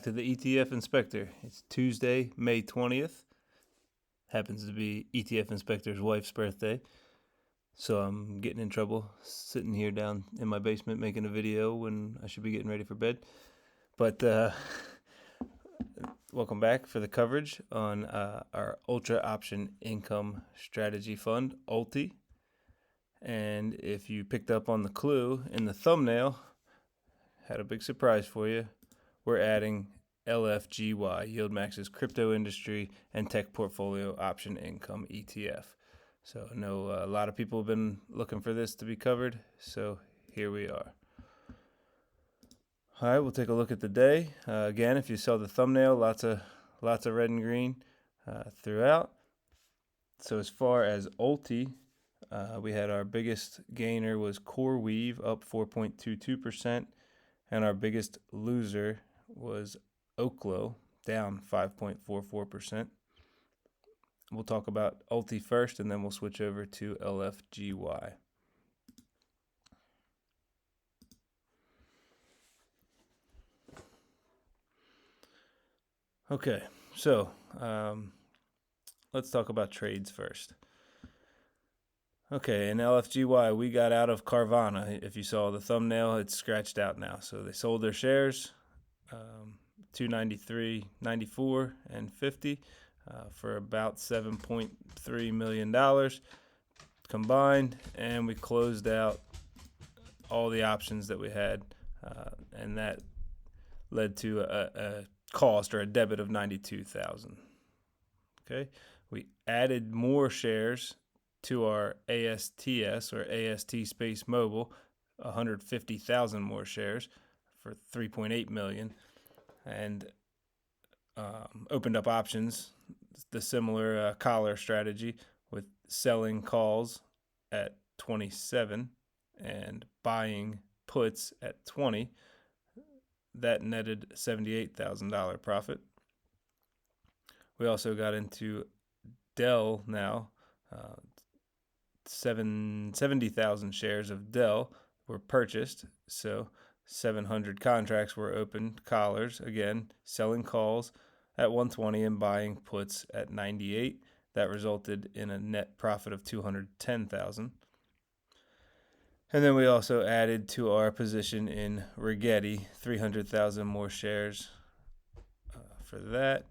To the ETF Inspector. It's Tuesday, May 20th. Happens to be ETF Inspector's wife's birthday. So I'm getting in trouble sitting here down in my basement making a video when I should be getting ready for bed. But welcome back for the coverage on our Ultra Option Income Strategy Fund, Ulti. And if you picked up on the clue in the thumbnail, had a big surprise for you. We're adding LFGY, YieldMax's crypto industry and tech portfolio option income ETF. So I know a lot of people have been looking for this to be covered, so here we are. All right, we'll take a look at the day. Again, if you saw the thumbnail, lots of red and green throughout. So as far as Ulti, we had our biggest gainer was Core Weave up 4.22%, and our biggest loser was Oklo, down 5.44%. We'll talk about Ulti first, and then we'll switch over to LFGY. Okay, so let's talk about trades first. Okay, in LFGY, we got out of Carvana. If you saw the thumbnail, it's scratched out now. So they sold their shares, $293.94 and 50 for about $7.3 million combined, and we closed out all the options that we had, and that led to a cost or a debit of $92,000. Okay, we added more shares to our ASTS or AST Space Mobile, 150,000 more shares for $3.8 million, and opened up options, the similar collar strategy with selling calls at 27 and buying puts at 20. That netted $78,000 profit. We also got into Dell now. 70,000 shares of Dell were purchased, so 700 contracts were opened, collars, again, selling calls at 120 and buying puts at 98. That resulted in a net profit of $210,000. And then we also added to our position in Rigetti, 300,000 more shares for that.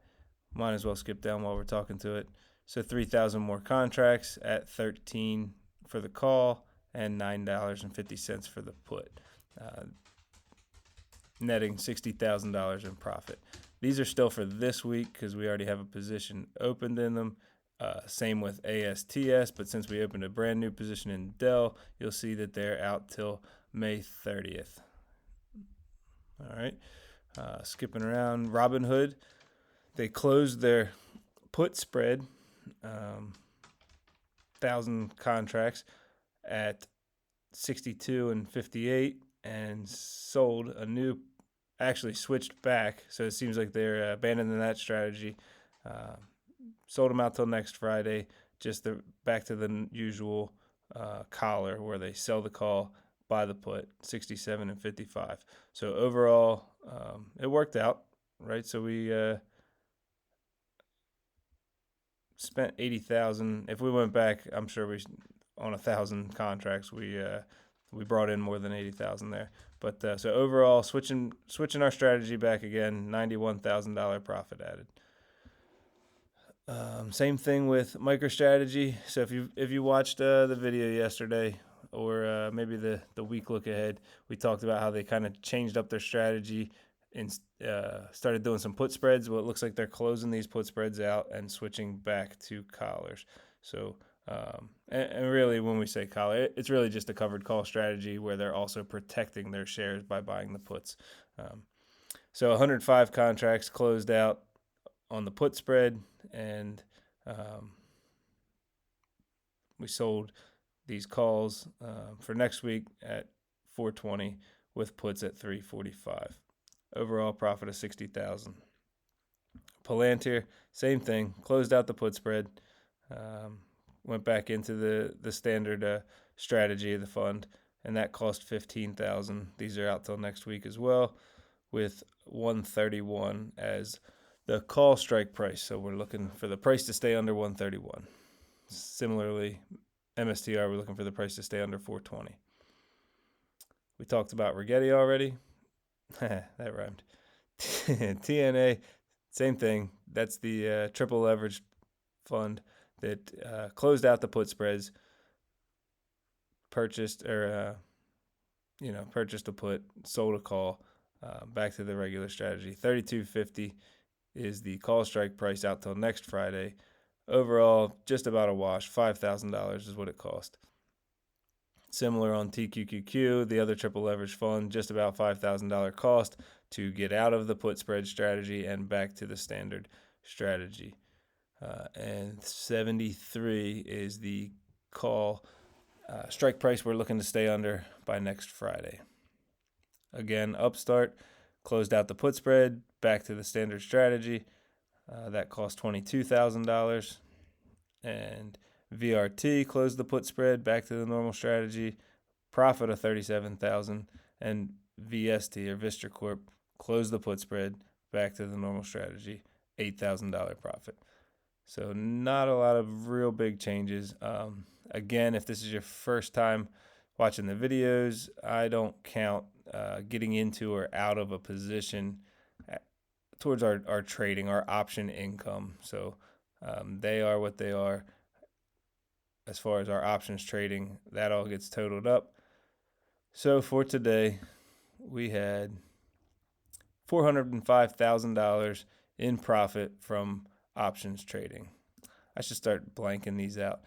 Might as well skip down while we're talking to it. So 3,000 more contracts at 13 for the call and $9.50 for the put, netting $60,000 in profit. These are still for this week because we already have a position opened in them. Same with ASTS, but since we opened a brand new position in Dell, you'll see that they're out till May 30th. All right, skipping around, Robinhood, they closed their put spread, 1,000 contracts at 62 and 58, and sold a new, actually switched back. So it seems like they're abandoning that strategy. Sold them out till next Friday, just back to the usual collar where they sell the call, buy the put, 67 and 55. So overall, it worked out, right? So we spent 80,000. If we went back, I'm sure we on 1,000 contracts we brought in more than 80,000 there. But so overall, switching our strategy back again, $91,000 profit added. Same thing with MicroStrategy. So if you watched the video yesterday, or maybe the week look ahead, we talked about how they kind of changed up their strategy and started doing some put spreads. Well, it looks like they're closing these put spreads out and switching back to collars. So and really, when we say collar, it's really just a covered call strategy where they're also protecting their shares by buying the puts. So 105 contracts closed out on the put spread, and we sold these calls for next week at 420 with puts at 345. Overall profit of 60,000. Palantir, same thing, closed out the put spread, went back into the standard strategy of the fund, and that cost 15,000. These are out till next week as well, with 131 as the call strike price. So we're looking for the price to stay under 131. Similarly, MSTR, we're looking for the price to stay under 420. We talked about Rigetti already. That rhymed. TNA, same thing. That's the triple leverage fund that closed out the put spreads, purchased a put, sold a call, back to the regular strategy. 32.50 is the call strike price out till next Friday. Overall, just about a wash. $5,000 is what it cost. Similar on TQQQ, the other triple leverage fund, just about $5,000 cost to get out of the put spread strategy and back to the standard strategy. And 73 is the call strike price we're looking to stay under by next Friday. Again, Upstart closed out the put spread, back to the standard strategy. That cost $22,000. And VRT closed the put spread, back to the normal strategy, profit of $37,000. And VST, or Vistra Corp, closed the put spread, back to the normal strategy, $8,000 profit. So not a lot of real big changes. Again, if this is your first time watching the videos, I don't count getting into or out of a position towards our trading, our option income. So they are what they are. As far as our options trading, that all gets totaled up. So for today, we had $405,000 in profit from options trading. I should start blanking these out.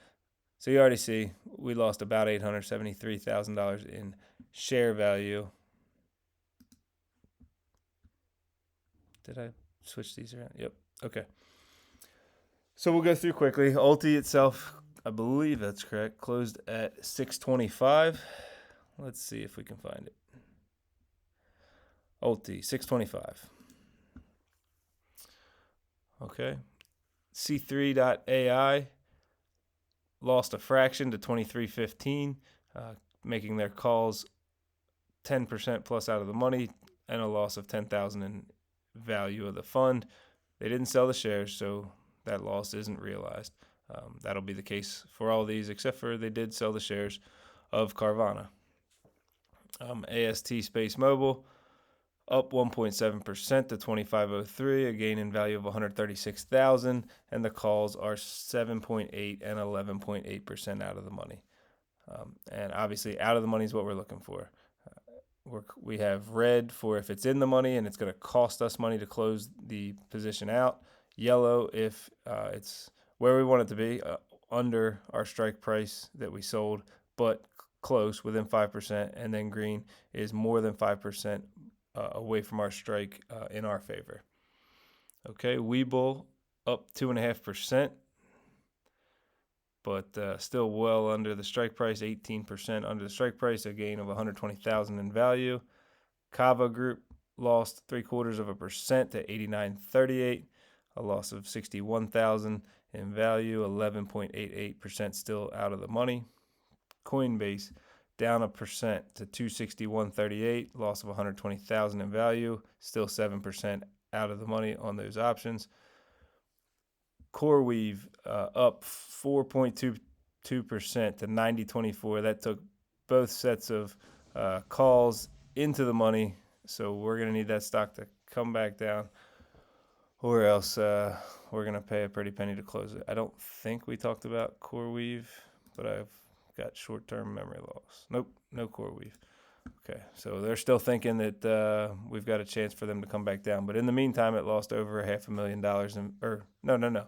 So you already see we lost about $873,000 in share value. Did I switch these around? Yep. Okay. So we'll go through quickly. Ulti itself, I believe that's correct, closed at 625. Let's see if we can find it. Ulti, 625. Okay. C3.ai lost a fraction to 23.15, making their calls 10% plus out of the money and a loss of $10,000 in value of the fund. They didn't sell the shares, so that loss isn't realized. That'll be the case for all these, except for they did sell the shares of Carvana. AST Space Mobile up 1.7% to 2503, a gain in value of 136,000, and the calls are 7.8 and 11.8% out of the money. And obviously, out of the money is what we're looking for. We have red for if it's in the money and it's going to cost us money to close the position out. Yellow if it's where we want it to be, under our strike price that we sold, but close, within 5%. And then green is more than 5% away from our strike in our favor. Okay, Webull up 2.5%, but still well under the strike price, 18% under the strike price, a gain of 120,000 in value. Kava Group lost 0.75% to 89.38, a loss of 61,000 in value, 11.88% still out of the money. Coinbase down 1% to 261.38, loss of 120,000 in value, still 7% out of the money on those options. CoreWeave up 4.22% to 90.24. That took both sets of calls into the money, so we're going to need that stock to come back down, or else we're going to pay a pretty penny to close it. I don't think we talked about CoreWeave, but I've got short-term memory loss. Nope, no CoreWeave. Okay, so they're still thinking that we've got a chance for them to come back down. But in the meantime, it lost over $500,000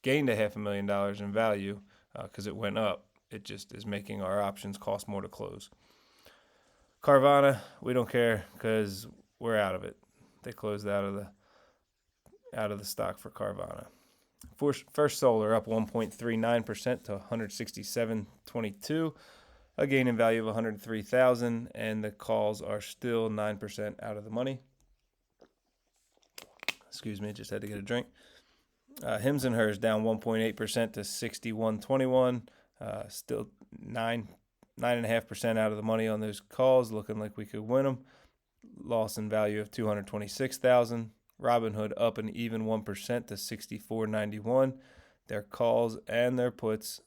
gained $500,000 in value because it went up. It just is making our options cost more to close. Carvana, we don't care because we're out of it. They closed out of the stock for Carvana. First Solar up 1.39% to 167.22, a gain in value of 103,000, and the calls are still 9% out of the money. Excuse me, just had to get a drink. Hims and Hers down 1.8% to 61.21, still 9.5% out of the money on those calls, looking like we could win them. loss in value of $226,000. Robinhood up an even 1% to $64.91. Their calls and their puts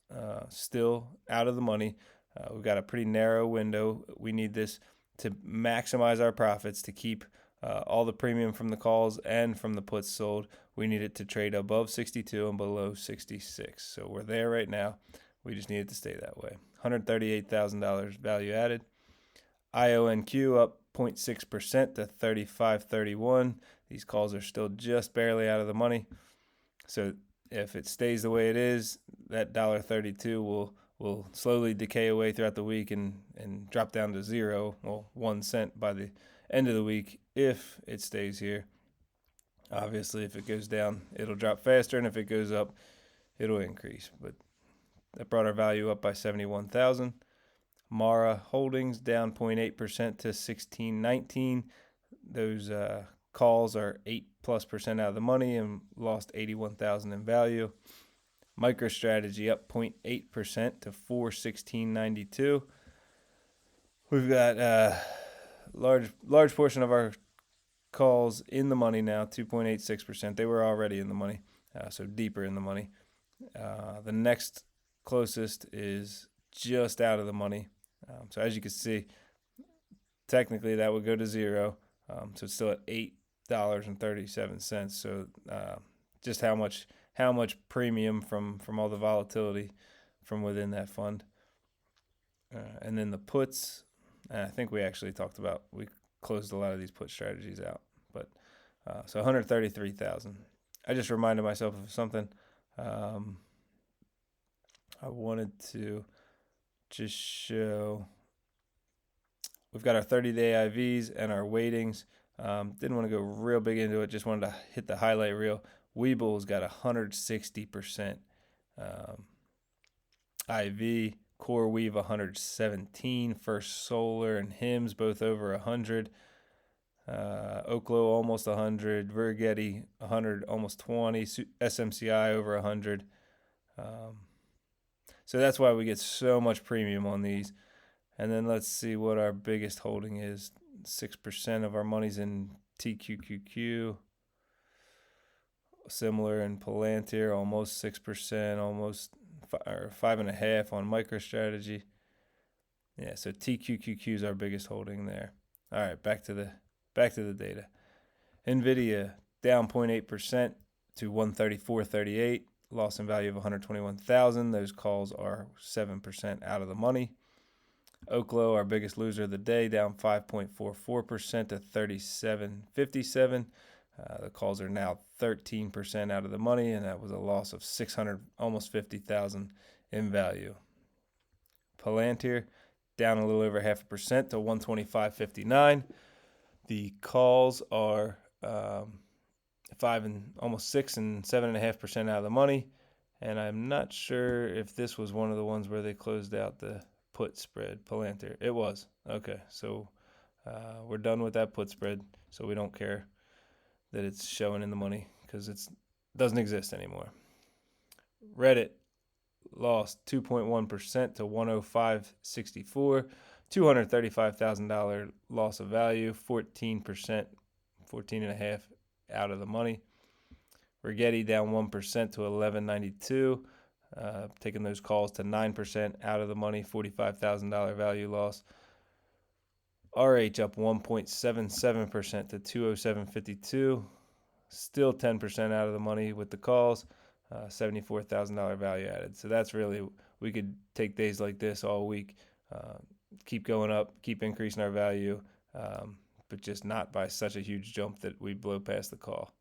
still out of the money. We've got a pretty narrow window. We need this to maximize our profits, to keep all the premium from the calls and from the puts sold. We need it to trade above 62 and below 66. So we're there right now. We just need it to stay that way. $138,000 value added. IONQ up 0.6% to 35.31. These calls are still just barely out of the money. So if it stays the way it is, that $1.32 will slowly decay away throughout the week and drop down to zero, well, 1 cent by the end of the week if it stays here. Obviously, if it goes down, it'll drop faster, and if it goes up, it'll increase. But that brought our value up by $71,000. Mara Holdings down 0.8% to $16.19. Those calls are 8+% out of the money and lost $81,000 in value. MicroStrategy up 0.8% to $416.92. We've got a large portion of our calls in the money now, 2.86%. They were already in the money, so deeper in the money. The next closest is just out of the money. So as you can see, technically that would go to zero. So it's still at $8.37. So just how much premium from all the volatility from within that fund. And then the puts, I think we actually talked about, we closed a lot of these put strategies out. But so $133,000. I just reminded myself of something. I wanted to just show, we've got our 30-day IVs and our weightings. Didn't want to go real big into it, just wanted to hit the highlight reel. Weeble's got 160% IV, Core Weave 117, First Solar and HIMS both over 100, Oklo almost 100, Vergetti 100, almost 20, SMCI over 100. So that's why we get so much premium on these. And then let's see what our biggest holding is. 6% of our money's in TQQQ. Similar in Palantir, almost 6%, almost 5.5% on MicroStrategy. Yeah, so TQQQ is our biggest holding there. All right, back to the data. Nvidia down 0.8% to 134.38. Loss in value of 121,000. Those calls are 7% out of the money. Oklo, our biggest loser of the day, down 5.44% to 37.57. The calls are now 13% out of the money, and that was a loss of 600, almost 50,000 in value. Palantir down a little over 0.5% to 125.59. The calls are 5 and almost 6 and 7.5% out of the money, and I'm not sure if this was one of the ones where they closed out the put spread. Palantir, it was. Okay, so we're done with that put spread, so we don't care that it's showing in the money because it doesn't exist anymore. Reddit lost 2.1% to 105.64. $235,000 loss of value, 14%, 14.5% out of the money. Rigetti down 1% to 11.92. Taking those calls to 9% out of the money, $45,000 value loss. RH up 1.77% to 207.52. Still 10% out of the money with the calls, $74,000 value added. So that's really, we could take days like this all week, keep going up, keep increasing our value, but just not by such a huge jump that we blow past the call.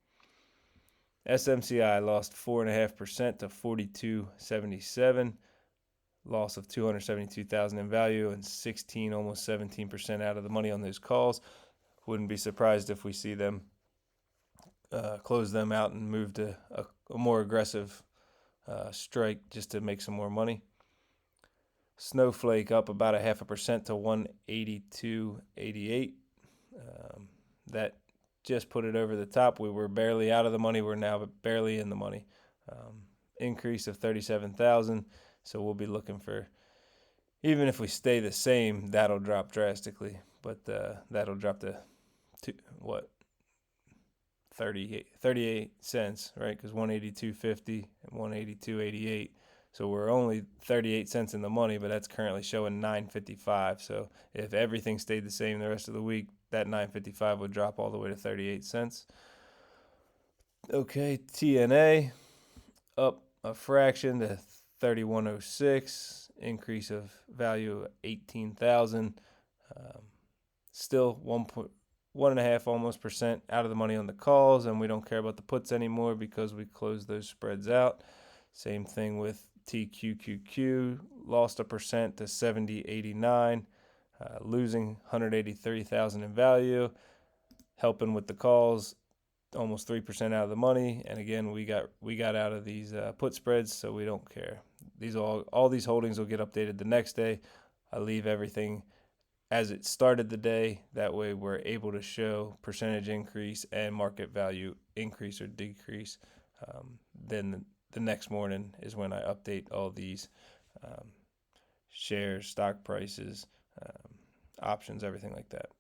SMCI lost 4.5% to 42.77. Loss of $272,000 in value and 16, almost 17% out of the money on those calls. Wouldn't be surprised if we see them close them out and move to a more aggressive strike just to make some more money. Snowflake up about 0.5% to 182.88. That just put it over the top. We were barely out of the money. We're now barely in the money. Increase of 37,000. So we'll be looking for, even if we stay the same, that'll drop drastically. But that'll drop to what 38 cents, right? Because 182.50 and 182.88. So we're only 38 cents in the money, but that's currently showing 9.55. So if everything stayed the same the rest of the week, that 9.55 would drop all the way to 38 cents. Okay, TNA up a fraction to 3106, increase of value of 18,000. Still 1.5 almost percent out of the money on the calls, and we don't care about the puts anymore because we closed those spreads out. Same thing with TQQQ, lost a percent to 70.89, losing 183,000 in value. Helping with the calls, almost 3% out of the money, and again we got out of these put spreads, so we don't care. All these holdings will get updated the next day. I leave everything as it started the day. That way we're able to show percentage increase and market value increase or decrease. Then the next morning is when I update all these shares, stock prices, options, everything like that.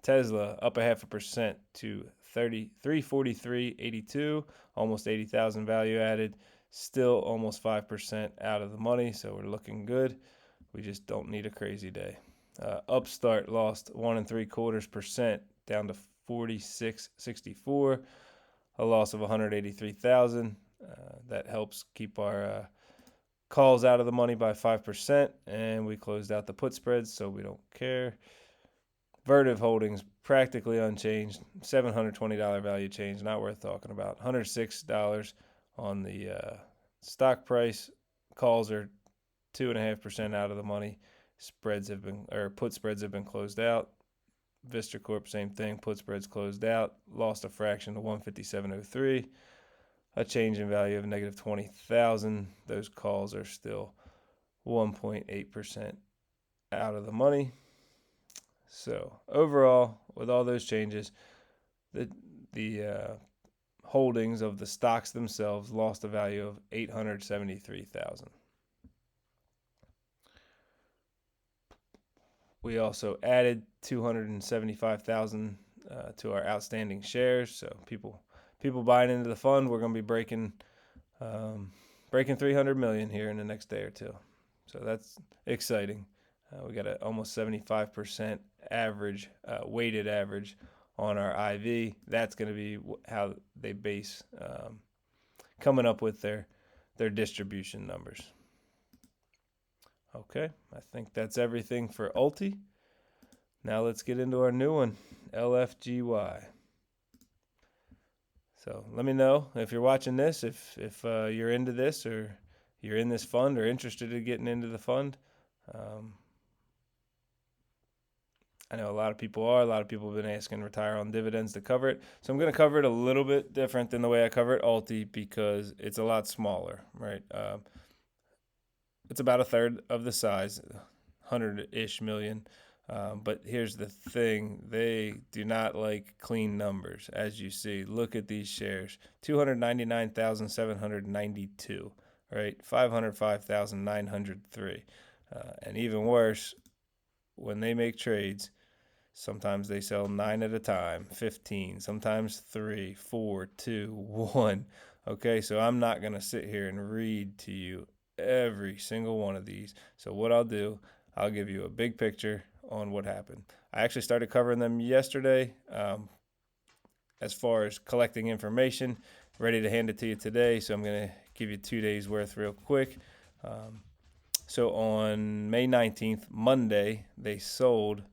Tesla up 0.5% to 343.82, almost 80,000 value added. Still almost 5% out of the money, so we're looking good. We just don't need a crazy day. Upstart lost 1.75% down to 46.64, a loss of 183,000. That helps keep our calls out of the money by 5%, and we closed out the put spreads, so we don't care. Vertiv Holdings practically unchanged, $720 value change, not worth talking about. $106 on the stock price. Calls are 2.5% out of the money. Put spreads have been closed out. Vista Corp, same thing. Put spreads closed out. Lost a fraction to 157.03. A change in value of negative 20,000. Those calls are still 1.8% out of the money. So overall, with all those changes, the holdings of the stocks themselves lost a value of 873,000. We also added 275,000 to our outstanding shares. So people buying into the fund, we're going to be breaking 300 million here in the next day or two. So that's exciting. We got an almost 75% average, weighted average on our IV. That's going to be how they base coming up with their distribution numbers. Okay, I think that's everything for Ulti. Now let's get into our new one, LFGY. So let me know if you're watching this, if you're into this or you're in this fund or interested in getting into the fund. I know a lot of people are. A lot of people have been asking retire on dividends to cover it. So I'm going to cover it a little bit different than the way I cover it Ulti because it's a lot smaller, right? It's about a third of the size, 100-ish million. But here's the thing. They do not like clean numbers, as you see. Look at these shares. 299,792, right? 505,903. And even worse, when they make trades, sometimes they sell 9 at a time, 15, sometimes 3, 4, 2, 1. Okay, so I'm not going to sit here and read to you every single one of these. So what I'll do, I'll give you a big picture on what happened. I actually started covering them yesterday as far as collecting information, ready to hand it to you today. So I'm going to give you 2 days worth real quick. So on May 19th, Monday, they sold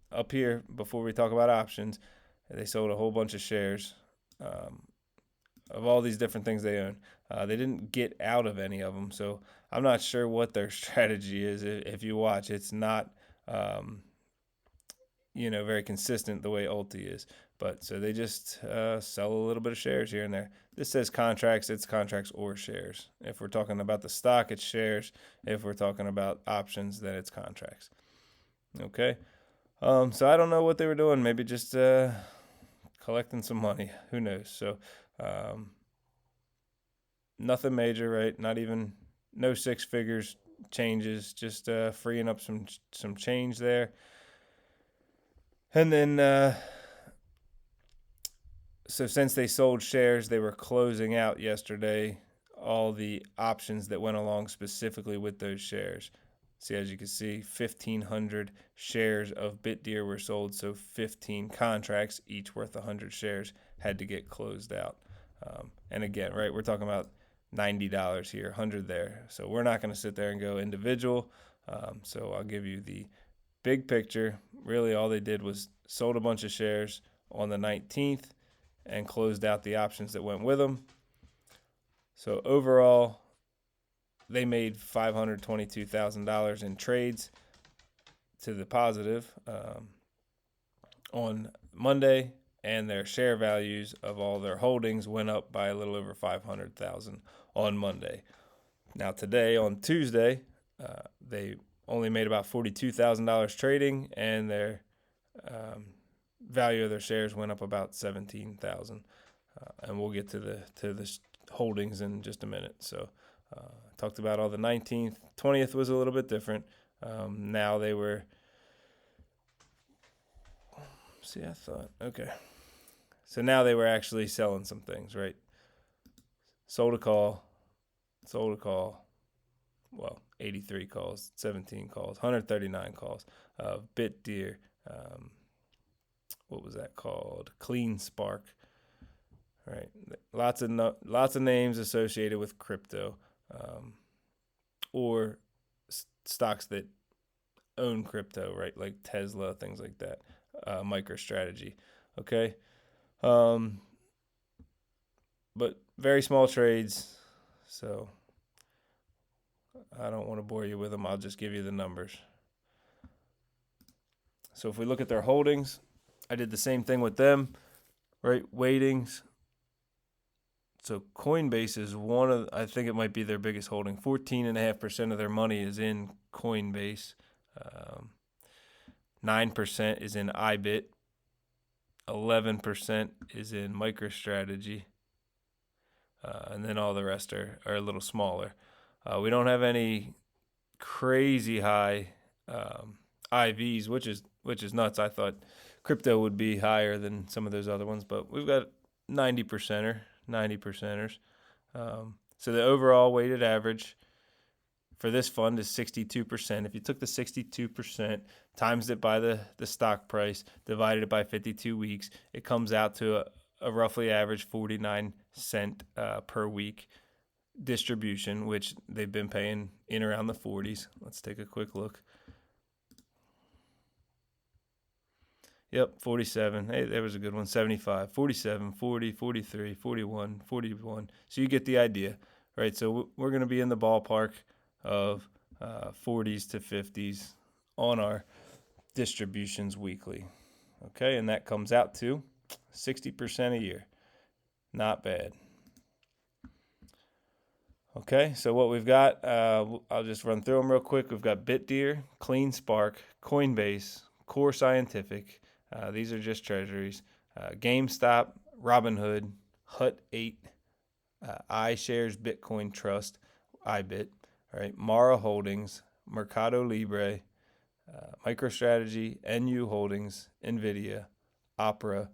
up here, before we talk about options, they sold a whole bunch of shares of all these different things they own. They didn't get out of any of them, so I'm not sure what their strategy is. If you watch, it's not very consistent the way Ulti is. But so they just sell a little bit of shares here and there. This says contracts. It's contracts or shares. If we're talking about the stock, it's shares. If we're talking about options, then it's contracts. Okay. So I don't know what they were doing. Maybe just collecting some money. Who knows? So nothing major, right? Not even no 6 figures changes. Just freeing up some change there. And then So since they sold shares, they were closing out yesterday all the options that went along specifically with those shares. See, as you can see, 1,500 shares of BitDeer were sold, so 15 contracts, each worth 100 shares, had to get closed out. And again, right, we're talking about $90 here, 100 there. So we're not going to sit there and go individual. So I'll give you the big picture. Really, all they did was sold a bunch of shares on the 19th and closed out the options that went with them. So overall, they made $522,000 in trades to the positive on Monday, and their share values of all their holdings went up by a little over $500,000 on Monday. Now today, on Tuesday, they only made about $42,000 trading, and their value of their shares went up about $17,000. And we'll get to the holdings in just a minute. So talked about all the 19th. 20th was a little bit different. Now they were, okay. So now they were actually selling some things, right? Sold a call. Well, 83 calls, 17 calls, 139 calls. BitDeer, what was that called? Clean Spark. Right, lots of names associated with crypto, or stocks that own crypto, right? Like Tesla, things like that. MicroStrategy, okay. But very small trades, so I don't want to bore you with them. I'll just give you the numbers. So if we look at their holdings, I did the same thing with them, right? Weightings. So Coinbase is one of, I think it might be their biggest holding. 14.5% of their money is in Coinbase. 9% is in iBit. 11% is in MicroStrategy. And then all the rest are a little smaller. We don't have any crazy high IVs, which is nuts. I thought crypto would be higher than some of those other ones, but we've got 90 percenters. So the overall weighted average for this fund is 62%. If you took the 62%, times it by the stock price, divided it by 52 weeks, it comes out to a roughly average 49 cent per week distribution, which they've been paying in around the 40s. Let's take a quick look. Yep, 47. Hey, there was a good one. 75, 47, 40, 43, 41, 41. So you get the idea, right? So we're going to be in the ballpark of 40s to 50s on our distributions weekly. Okay, and that comes out to 60% a year. Not bad. Okay, so what we've got, I'll just run through them real quick. We've got BitDeer, Clean Spark, Coinbase, Core Scientific. These are just treasuries. GameStop, Robinhood, Hut8, iShares Bitcoin Trust, iBit, all right, Mara Holdings, Mercado Libre, MicroStrategy, NU Holdings, NVIDIA, Opera,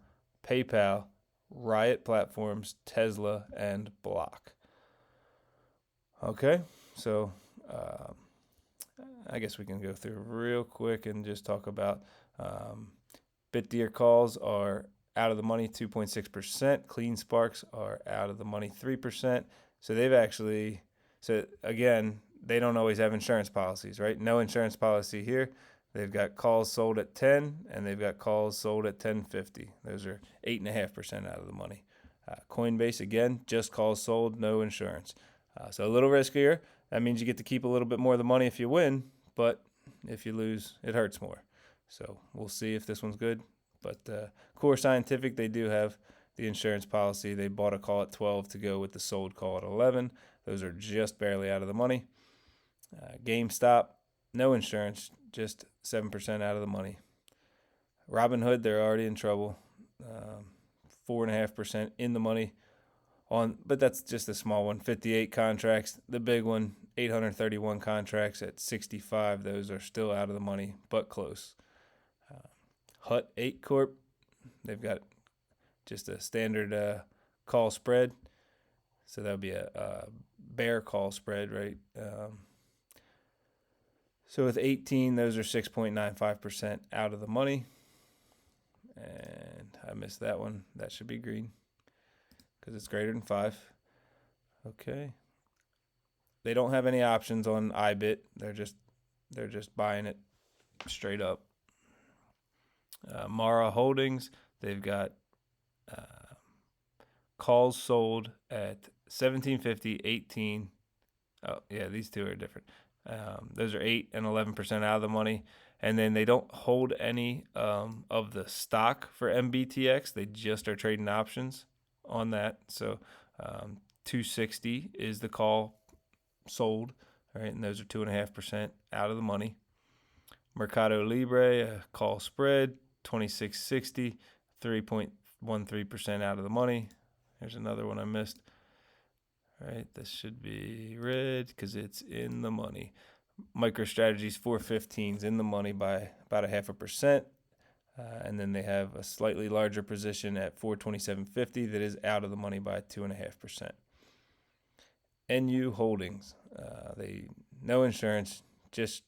PayPal, Riot Platforms, Tesla, and Block. Okay, so I guess we can go through real quick and just talk about BitDeer calls are out of the money 2.6%. Clean Sparks are out of the money 3%. So they've actually, so again, they don't always have insurance policies, right? No insurance policy here. They've got calls sold at 10, and they've got calls sold at 10.50. Those are 8.5% out of the money. Coinbase, again, just calls sold, no insurance. So a little riskier. That means you get to keep a little bit more of the money if you win, but if you lose, it hurts more. So we'll see if this one's good. But Core Scientific, they do have the insurance policy. They bought a call at 12 to go with the sold call at 11. Those are just barely out of the money. GameStop, no insurance, just 7% out of the money. Robinhood, they're already in trouble. 4.5% in the money. But that's just a small one. 58 contracts. The big one, 831 contracts at 65. Those are still out of the money, but close. Hut8 Corp, they've got just a standard call spread. So that would be a bear call spread, right? So with 18, those are 6.95% out of the money. And I missed that one. That should be green because it's greater than 5. Okay. They don't have any options on IBIT. They're just buying it straight up. Mara Holdings, they've got calls sold at 1750, 18. Oh, yeah, these two are different. Those are 8 and 11% out of the money. And then they don't hold any of the stock for MBTX. They just are trading options on that. So 260 is the call sold, right? And those are 2.5% out of the money. Mercado Libre, a call spread, 2660, 3.13% out of the money. Here's another one I missed. All right, this should be red because it's in the money. MicroStrategy's 415 is in the money by about 0.5%. And then they have a slightly larger position at 427.50 that is out of the money by 2.5%. NU Holdings, they no insurance, just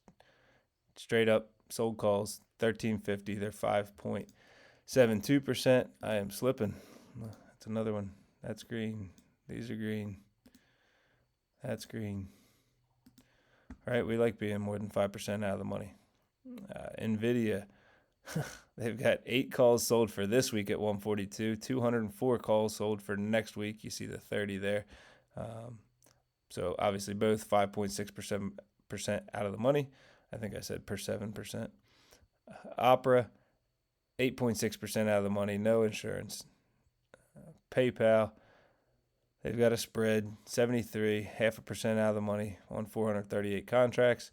straight up sold calls, 1350. They're 5.72%. I am slipping. That's another one. That's green. These are green. That's green. All right, we like being more than 5% out of the money. NVIDIA, they've got 8 calls sold for this week at 142, 204 calls sold for next week. You see the 30 there. So obviously both 5.6% out of the money. I think I said per 7%. Opera, 8.6% out of the money, no insurance. PayPal, they've got a spread, 73, 0.5% out of the money on 438 contracts.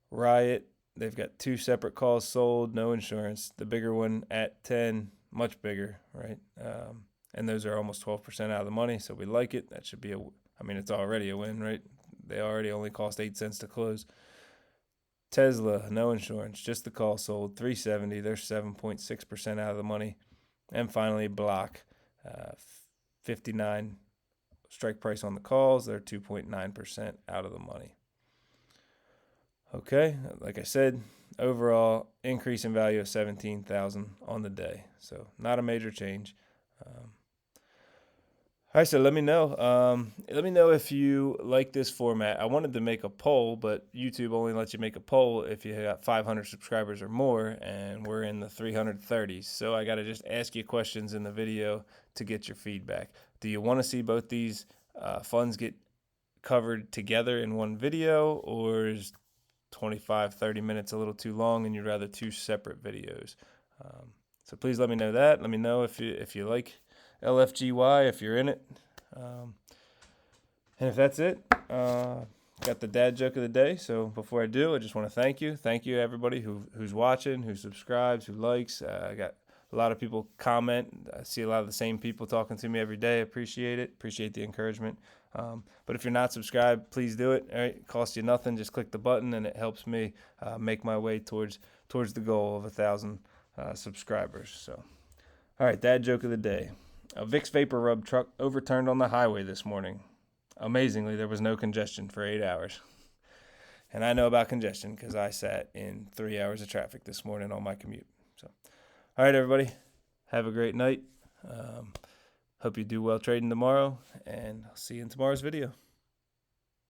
Riot, they've got 2 separate calls sold, no insurance. The bigger one at 10, much bigger, right? And those are almost 12% out of the money, so we like it. That should be it's already a win, right? They already only cost 8 cents to close. Tesla, no insurance, just the call sold, 370. They're 7.6% out of the money. And finally, Block, 59 strike price on the calls. They're 2.9% out of the money. Okay, like I said, overall increase in value of 17,000 on the day. So not a major change. All right, so let me know. Let me know if you like this format. I wanted to make a poll, but YouTube only lets you make a poll if you got 500 subscribers or more, and we're in the 330s. So I got to just ask you questions in the video to get your feedback. Do you want to see both these funds get covered together in one video, or is 25, 30 minutes a little too long and you'd rather 2 separate videos? So please let me know that. Let me know if you like LFGY, if you're in it. And if that's it, got the dad joke of the day. So before I do, I just want to thank you. Thank you, everybody who's watching, who subscribes, who likes. I got a lot of people comment. I see a lot of the same people talking to me every day. I appreciate it. Appreciate the encouragement. But if you're not subscribed, please do it. All right, it costs you nothing. Just click the button, and it helps me make my way towards the goal of 1,000 subscribers. So, all right, dad joke of the day. A Vicks Vapor Rub truck overturned on the highway this morning. Amazingly, there was no congestion for 8 hours. And I know about congestion because I sat in 3 hours of traffic this morning on my commute. So, all right, everybody, have a great night. Hope you do well trading tomorrow, and I'll see you in tomorrow's video.